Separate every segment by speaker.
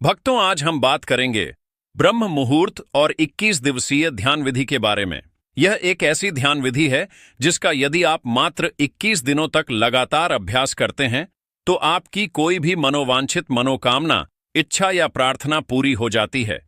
Speaker 1: भक्तों, आज हम बात करेंगे ब्रह्म मुहूर्त और 21 दिवसीय ध्यान विधि के बारे में। यह एक ऐसी ध्यान विधि है जिसका यदि आप मात्र 21 दिनों तक लगातार अभ्यास करते हैं तो आपकी कोई भी मनोवांछित मनोकामना, इच्छा या प्रार्थना पूरी हो जाती है।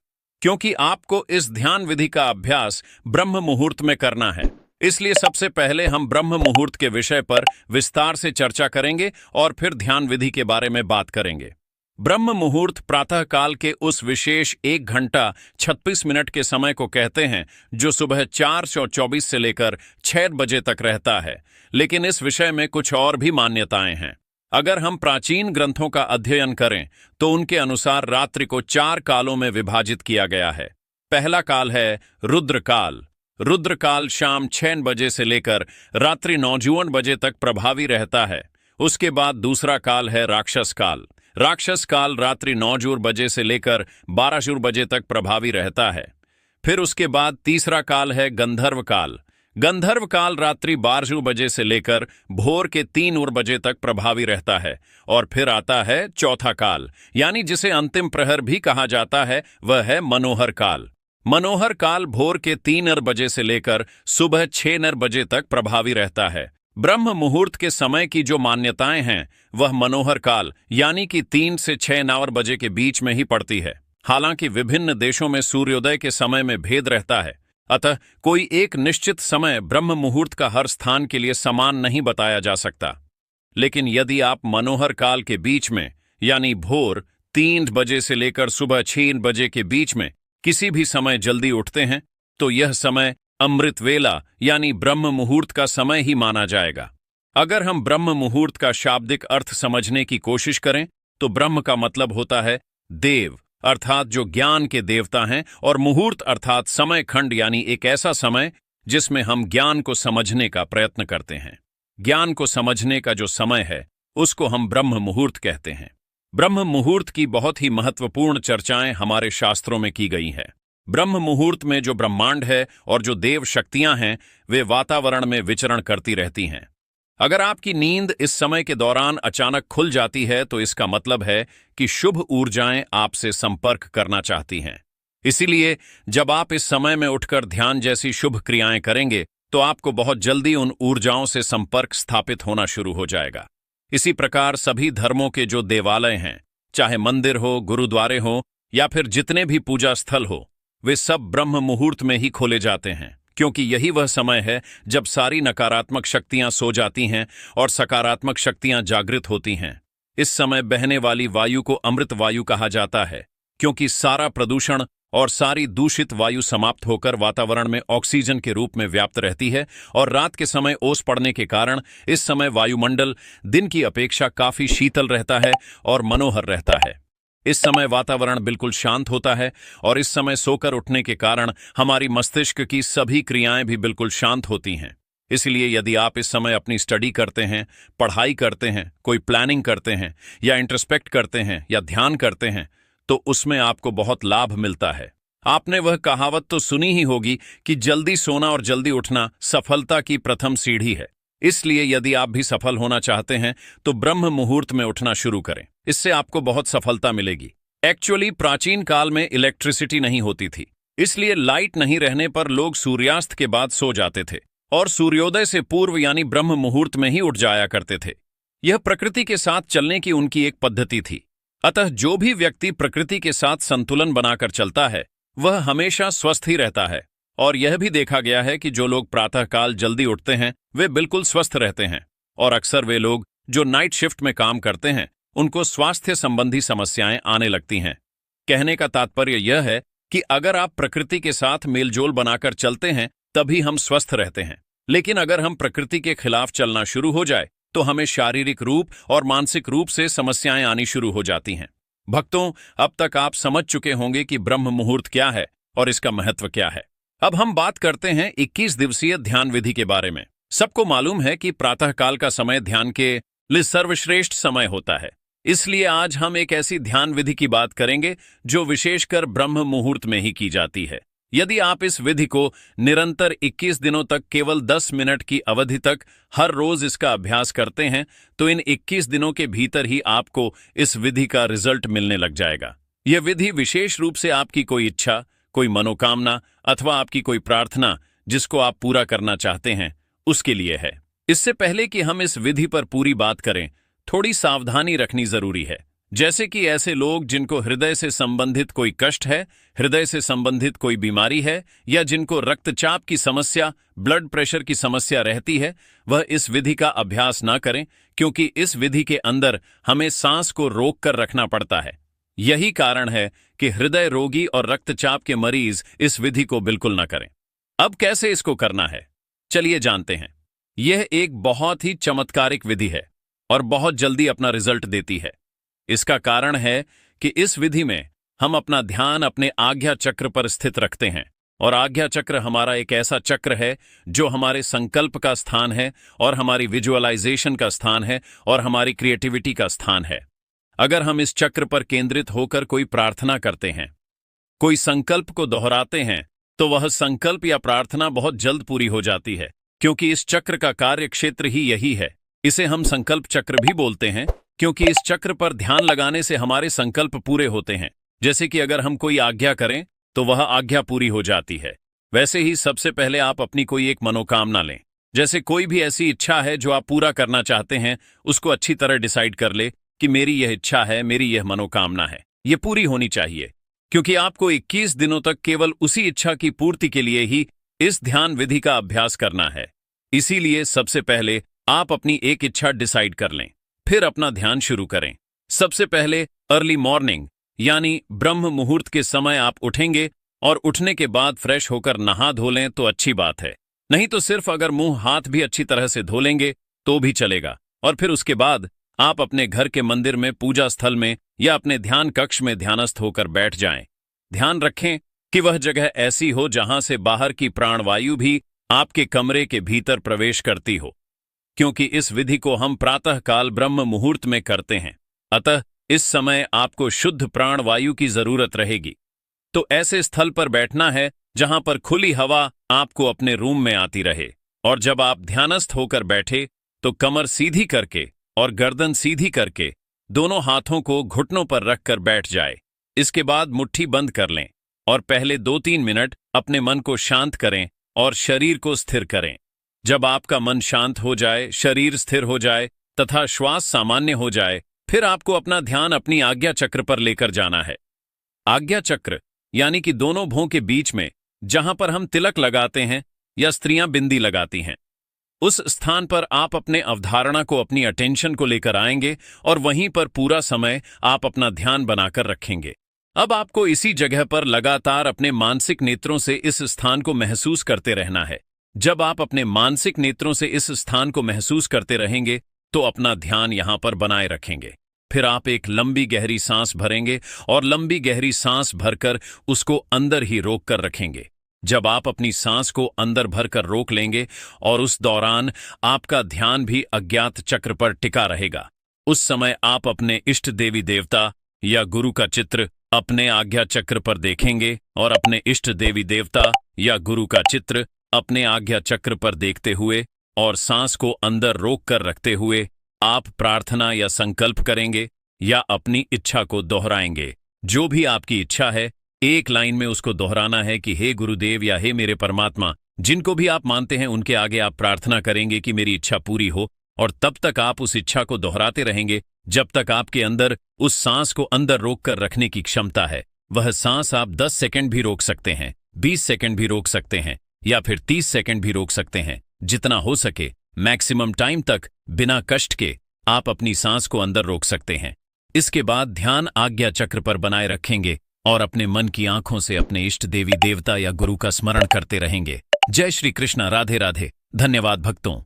Speaker 1: क्योंकि आपको इस ध्यान विधि का अभ्यास ब्रह्म मुहूर्त में करना है, इसलिए सबसे पहले हम ब्रह्म मुहूर्त के विषय पर विस्तार से चर्चा करेंगे और फिर ध्यान विधि के बारे में बात करेंगे। ब्रह्म मुहूर्त प्रातः काल के उस विशेष 1 घंटा 36 मिनट के समय को कहते हैं जो सुबह 4:24 से लेकर 6 बजे तक रहता है। लेकिन इस विषय में कुछ और भी मान्यताएं हैं। अगर हम प्राचीन ग्रंथों का अध्ययन करें तो उनके अनुसार रात्रि को 4 कालों में विभाजित किया गया है। पहला काल है रुद्रकाल। रुद्रकाल शाम 6 बजे से लेकर रात्रि 9 बजे तक प्रभावी रहता है। उसके बाद दूसरा काल है राक्षस काल। राक्षस काल रात्रि 9 बजे से लेकर 12 बजे तक प्रभावी रहता है। फिर उसके बाद तीसरा काल है गंधर्व काल। गंधर्व काल रात्रि 12 बजे से लेकर भोर के 3 बजे तक प्रभावी रहता है। और फिर आता है चौथा काल, यानी जिसे अंतिम प्रहर भी कहा जाता है, वह है मनोहर काल। मनोहर काल भोर के 3 बजे से लेकर सुबह 6 बजे तक प्रभावी रहता है। ब्रह्म मुहूर्त के समय की जो मान्यताएं हैं वह मनोहर काल यानी कि 3 से 6 बजे के बीच में ही पड़ती है। हालांकि विभिन्न देशों में सूर्योदय के समय में भेद रहता है, अतः कोई एक निश्चित समय ब्रह्म मुहूर्त का हर स्थान के लिए समान नहीं बताया जा सकता। लेकिन यदि आप मनोहर काल के बीच में यानी भोर 3 बजे से लेकर सुबह 6 बजे के बीच में किसी भी समय जल्दी उठते हैं तो यह समय अमृत वेला यानी ब्रह्म मुहूर्त का समय ही माना जाएगा। अगर हम ब्रह्म मुहूर्त का शाब्दिक अर्थ समझने की कोशिश करें तो ब्रह्म का मतलब होता है देव, अर्थात जो ज्ञान के देवता हैं, और मुहूर्त अर्थात समय खंड यानी एक ऐसा समय जिसमें हम ज्ञान को समझने का प्रयत्न करते हैं। ज्ञान को समझने का जो समय है उसको हम ब्रह्म मुहूर्त कहते हैं। ब्रह्म मुहूर्त की बहुत ही महत्वपूर्ण चर्चाएं हमारे शास्त्रों में की गई हैं। ब्रह्म मुहूर्त में जो ब्रह्मांड है और जो देव शक्तियां हैं वे वातावरण में विचरण करती रहती हैं। अगर आपकी नींद इस समय के दौरान अचानक खुल जाती है तो इसका मतलब है कि शुभ ऊर्जाएं आपसे संपर्क करना चाहती हैं। इसीलिए जब आप इस समय में उठकर ध्यान जैसी शुभ क्रियाएं करेंगे तो आपको बहुत जल्दी उन ऊर्जाओं से संपर्क स्थापित होना शुरू हो जाएगा। इसी प्रकार सभी धर्मों के जो देवालय हैं, चाहे मंदिर हो, गुरुद्वारे हो या फिर जितने भी पूजा स्थल हो, वे सब ब्रह्म मुहूर्त में ही खोले जाते हैं। क्योंकि यही वह समय है जब सारी नकारात्मक शक्तियां सो जाती हैं और सकारात्मक शक्तियां जागृत होती हैं। इस समय बहने वाली वायु को अमृत वायु कहा जाता है, क्योंकि सारा प्रदूषण और सारी दूषित वायु समाप्त होकर वातावरण में ऑक्सीजन के रूप में व्याप्त रहती है। और रात के समय ओस पड़ने के कारण इस समय वायुमंडल दिन की अपेक्षा काफी शीतल रहता है और मनोहर रहता है। इस समय वातावरण बिल्कुल शांत होता है और इस समय सोकर उठने के कारण हमारी मस्तिष्क की सभी क्रियाएं भी बिल्कुल शांत होती हैं। इसलिए यदि आप इस समय अपनी स्टडी करते हैं, पढ़ाई करते हैं, कोई प्लानिंग करते हैं या इंट्रोस्पेक्ट करते हैं या ध्यान करते हैं तो उसमें आपको बहुत लाभ मिलता है। आपने वह कहावत तो सुनी ही होगी कि जल्दी सोना और जल्दी उठना सफलता की प्रथम सीढ़ी है। इसलिए यदि आप भी सफल होना चाहते हैं तो ब्रह्म मुहूर्त में उठना शुरू करें। इससे आपको बहुत सफलता मिलेगी। एक्चुअली प्राचीन काल में इलेक्ट्रिसिटी नहीं होती थी, इसलिए लाइट नहीं रहने पर लोग सूर्यास्त के बाद सो जाते थे और सूर्योदय से पूर्व यानी ब्रह्म मुहूर्त में ही उठ जाया करते थे। यह प्रकृति के साथ चलने की उनकी एक पद्धति थी। अतः जो भी व्यक्ति प्रकृति के साथ संतुलन बनाकर चलता है वह हमेशा स्वस्थ ही रहता है। और यह भी देखा गया है कि जो लोग प्रातःकाल जल्दी उठते हैं वे बिल्कुल स्वस्थ रहते हैं। और अक्सर वे लोग जो नाइट शिफ्ट में काम करते हैं उनको स्वास्थ्य संबंधी समस्याएं आने लगती हैं। कहने का तात्पर्य यह है कि अगर आप प्रकृति के साथ मेलजोल बनाकर चलते हैं तभी हम स्वस्थ रहते हैं। लेकिन अगर हम प्रकृति के खिलाफ चलना शुरू हो जाए तो हमें शारीरिक रूप और मानसिक रूप से समस्याएं आनी शुरू हो जाती हैं। भक्तों, अब तक आप समझ चुके होंगे कि ब्रह्म मुहूर्त क्या है और इसका महत्व क्या है। अब हम बात करते हैं 21 दिवसीय ध्यान विधि के बारे में। सबको मालूम है कि प्रातःकाल का समय ध्यान के लिए सर्वश्रेष्ठ समय होता है। इसलिए आज हम एक ऐसी ध्यान विधि की बात करेंगे जो विशेषकर ब्रह्म मुहूर्त में ही की जाती है। यदि आप इस विधि को निरंतर 21 दिनों तक केवल 10 मिनट की अवधि तक हर रोज इसका अभ्यास करते हैं तो इन 21 दिनों के भीतर ही आपको इस विधि का रिजल्ट मिलने लग जाएगा। यह विधि विशेष रूप से आपकी कोई इच्छा, कोई मनोकामना अथवा आपकी कोई प्रार्थना जिसको आप पूरा करना चाहते हैं, उसके लिए है। इससे पहले कि हम इस विधि पर पूरी बात करें, थोड़ी सावधानी रखनी जरूरी है। जैसे कि ऐसे लोग जिनको हृदय से संबंधित कोई कष्ट है, हृदय से संबंधित कोई बीमारी है, या जिनको रक्तचाप की समस्या, ब्लड प्रेशर की समस्या रहती है, वह इस विधि का अभ्यास ना करें, क्योंकि इस विधि के अंदर हमें सांस को रोक कर रखना पड़ता है। यही कारण है कि हृदय रोगी और रक्तचाप के मरीज इस विधि को बिल्कुल ना करें। अब कैसे इसको करना है, चलिए जानते हैं। यह एक बहुत ही चमत्कारिक विधि है और बहुत जल्दी अपना रिजल्ट देती है। इसका कारण है कि इस विधि में हम अपना ध्यान अपने आज्ञा चक्र पर स्थित रखते हैं, और आज्ञा चक्र हमारा एक ऐसा चक्र है जो हमारे संकल्प का स्थान है, और हमारी विजुअलाइजेशन का स्थान है, और हमारी क्रिएटिविटी का स्थान है। अगर हम इस चक्र पर केंद्रित होकर कोई प्रार्थना करते हैं, कोई संकल्प को दोहराते हैं, तो वह संकल्प या प्रार्थना बहुत जल्द पूरी हो जाती है, क्योंकि इस चक्र का कार्य क्षेत्र ही यही है। इसे हम संकल्प चक्र भी बोलते हैं, क्योंकि इस चक्र पर ध्यान लगाने से हमारे संकल्प पूरे होते हैं। जैसे कि अगर हम कोई आज्ञा करें तो वह आज्ञा पूरी हो जाती है। वैसे ही सबसे पहले आप अपनी कोई एक मनोकामना लें। जैसे कोई भी ऐसी इच्छा है जो आप पूरा करना चाहते हैं, उसको अच्छी तरह डिसाइड कर ले कि मेरी यह इच्छा है, मेरी यह मनोकामना है, यह पूरी होनी चाहिए। क्योंकि आपको 21 दिनों तक केवल उसी इच्छा की पूर्ति के लिए ही इस ध्यान विधि का अभ्यास करना है। इसीलिए सबसे पहले आप अपनी एक इच्छा डिसाइड कर लें, फिर अपना ध्यान शुरू करें। सबसे पहले अर्ली मॉर्निंग यानी ब्रह्म मुहूर्त के समय आप उठेंगे, और उठने के बाद फ्रेश होकर नहा धो लें तो अच्छी बात है। नहीं तो सिर्फ अगर मुंह हाथ भी अच्छी तरह से धो लेंगे तो भी चलेगा। और फिर उसके बाद आप अपने घर के मंदिर में, पूजा स्थल में या अपने ध्यान कक्ष में ध्यानस्थ होकर बैठ जाएं। ध्यान रखें कि वह जगह ऐसी हो जहां से बाहर की प्राणवायु भी आपके कमरे के भीतर प्रवेश करती हो, क्योंकि इस विधि को हम प्रातःकाल ब्रह्म मुहूर्त में करते हैं। अतः इस समय आपको शुद्ध प्राणवायु की जरूरत रहेगी। तो ऐसे स्थल पर बैठना है जहां पर खुली हवा आपको अपने रूम में आती रहे। और जब आप ध्यानस्थ होकर बैठे तो कमर सीधी करके और गर्दन सीधी करके दोनों हाथों को घुटनों पर रखकर बैठ जाए। इसके बाद मुट्ठी बंद कर लें और पहले 2-3 मिनट अपने मन को शांत करें और शरीर को स्थिर करें। जब आपका मन शांत हो जाए, शरीर स्थिर हो जाए तथा श्वास सामान्य हो जाए, फिर आपको अपना ध्यान अपनी आज्ञा चक्र पर लेकर जाना है। आज्ञा चक्र यानी कि दोनों भों के बीच में जहां पर हम तिलक लगाते हैं या स्त्रियां बिंदी लगाती हैं, उस स्थान पर आप अपने अवधारणा को, अपनी अटेंशन को लेकर आएंगे और वहीं पर पूरा समय आप अपना ध्यान बनाकर रखेंगे। अब आपको इसी जगह पर लगातार अपने मानसिक नेत्रों से इस स्थान को महसूस करते रहना है। जब आप अपने मानसिक नेत्रों से इस स्थान को महसूस करते रहेंगे तो अपना ध्यान यहां पर बनाए रखेंगे। फिर आप एक लंबी गहरी सांस भरेंगे और लंबी गहरी सांस भरकर उसको अंदर ही रोक कर रखेंगे। जब आप अपनी सांस को अंदर भरकर रोक लेंगे और उस दौरान आपका ध्यान भी अज्ञात चक्र पर टिका रहेगा, उस समय आप अपने इष्ट देवी देवता या गुरु का चित्र अपने आज्ञा चक्र पर देखेंगे और अपने इष्ट देवी देवता या गुरु का चित्र अपने आज्ञा चक्र पर देखते हुए और सांस को अंदर रोक कर रखते हुए आप प्रार्थना या संकल्प करेंगे या अपनी इच्छा को दोहराएंगे। जो भी आपकी इच्छा है, एक लाइन में उसको दोहराना है कि हे गुरुदेव या हे मेरे परमात्मा, जिनको भी आप मानते हैं उनके आगे आप प्रार्थना करेंगे कि मेरी इच्छा पूरी हो। और तब तक आप उस इच्छा को दोहराते रहेंगे जब तक आपके अंदर उस सांस को अंदर रोक कर रखने की क्षमता है। वह सांस आप 10 सेकंड भी रोक सकते हैं, 20 सेकंड भी रोक सकते हैं या फिर 30 सेकंड भी रोक सकते हैं। जितना हो सके मैक्सिमम टाइम तक बिना कष्ट के आप अपनी सांस को अंदर रोक सकते हैं। इसके बाद ध्यान आज्ञा चक्र पर बनाए रखेंगे और अपने मन की आंखों से अपने इष्ट देवी देवता या गुरु का स्मरण करते रहेंगे। जय श्री कृष्णा। राधे राधे। धन्यवाद भक्तों।